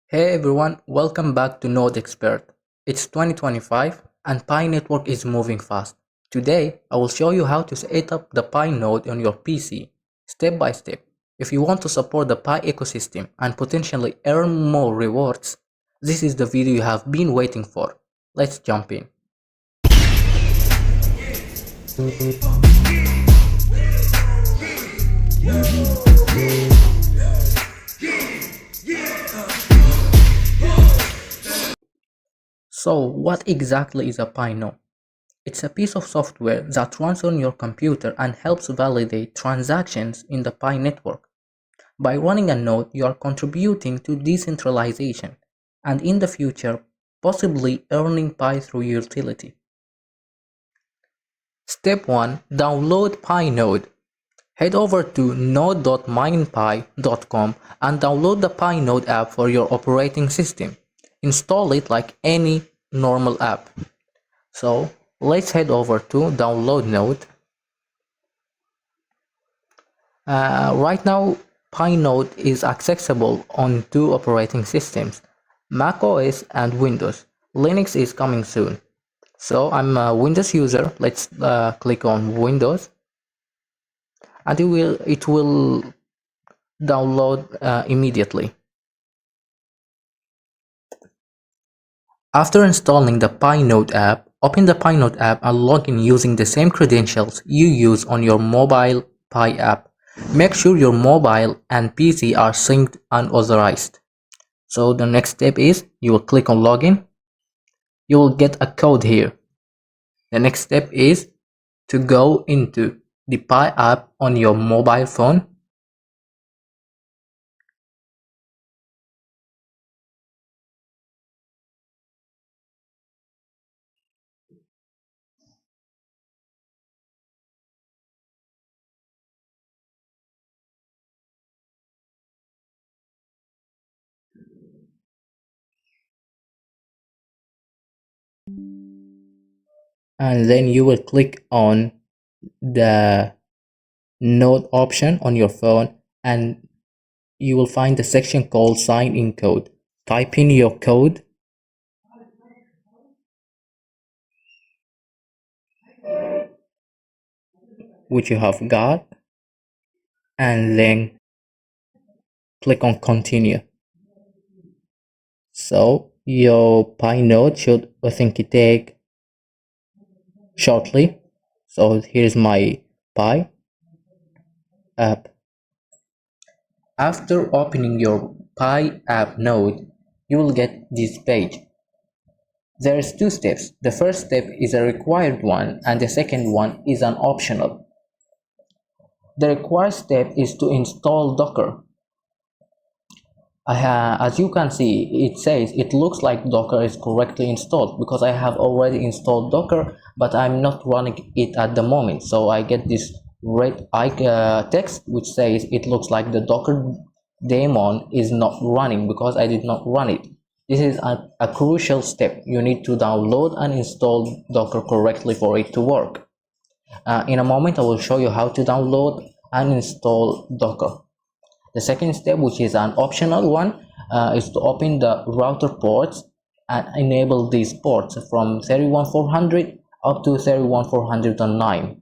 Hey everyone, welcome back to Node Expert. It's 2025 and Pi Network is moving fast. Today, I will show you how to set up the Pi node on your PC, step by step. If you want to support the Pi ecosystem and potentially earn more rewards, this is the video you have been waiting for. Let's jump in. So, what exactly is a Pi node? It's a piece of software that runs on your computer and helps validate transactions in the Pi network. By running a node, you are contributing to decentralization and in the future, possibly earning Pi through utility. Step 1. Download Pi node. Head over to node.minepi.com and download the Pi node app for your operating system. Install it like any normal app. So let's head over to download node. Right now, Pi node is accessible on two operating systems, Mac OS and Windows. Linux is coming soon. So I'm a Windows user. Let's click on Windows, and it will download immediately. After installing the Pi node app, open the Pi node app and log in using the same credentials you use on your mobile Pi app. Make sure your mobile and PC are synced and authorized. So the next step is you will click on login. You will get a code here. The next step is to go into the Pi app on your mobile phone. And then you will click on the node option on your phone and you will find the section called sign in code. Type in your code, which you have got, and then click on continue. So your Pi node should authenticate shortly. So here's my Pi app. After opening your Pi app node, you will get this page. There's two steps. The first step is a required one and the second one is an optional. The required step is to install Docker. As you can see, it says it looks like Docker is correctly installed because I have already installed Docker, but I'm not running it at the moment. So I get this red text which says it looks like the Docker daemon is not running because I did not run it. This is a crucial step. You need to download and install Docker correctly for it to work. In a moment, I will show you how to download and install Docker. The second step, which is an optional one, is to open the router ports and enable these ports from 31400 up to 31409.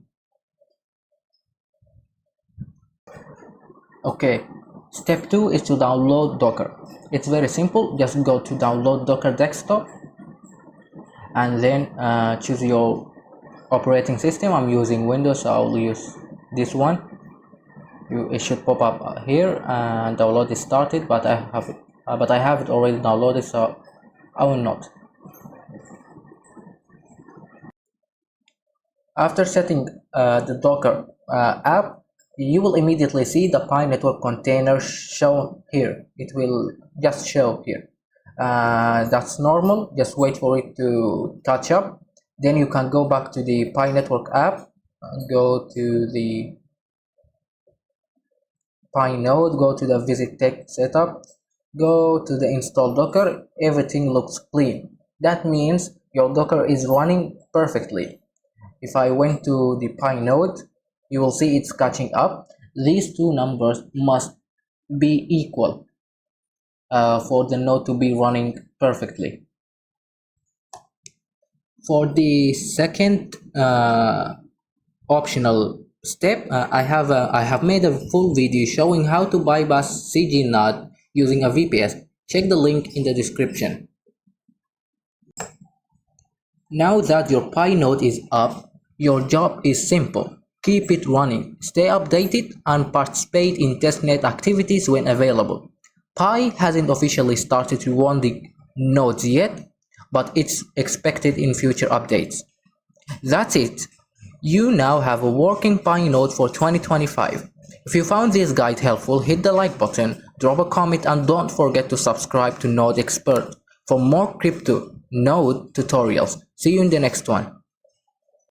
Okay, step 2 is to download Docker. It's very simple. Just go to download Docker desktop and then choose your operating system. I'm using Windows, so I'll use this one. It should pop up here and download is started, but I have it already downloaded, so I will not. After setting the Docker app, you will immediately see the Pi network container shown here. It will just show here. That's normal. Just wait for it to catch up. Then you can go back to the Pi network app, go to the Pi node, go to the visit tech setup, go to the install Docker. Everything looks clean. That means your Docker is running perfectly. If I went to the Pi node, you will see it's catching up. These two numbers must be equal. for the node to be running perfectly. For the second optional step, I have made a full video showing how to bypass CG NOD using a VPS. Check the link in the description. Now that your Pi node is up, your job is simple. Keep it running, stay updated, and participate in testnet activities when available. Pi hasn't officially started to run the nodes yet, but it's expected in future updates. That's it. You now have a working Pi node for 2025. If you found this guide helpful, hit the like button, drop a comment, and don't forget to subscribe to Node Expert for more crypto node tutorials. See you in the next one.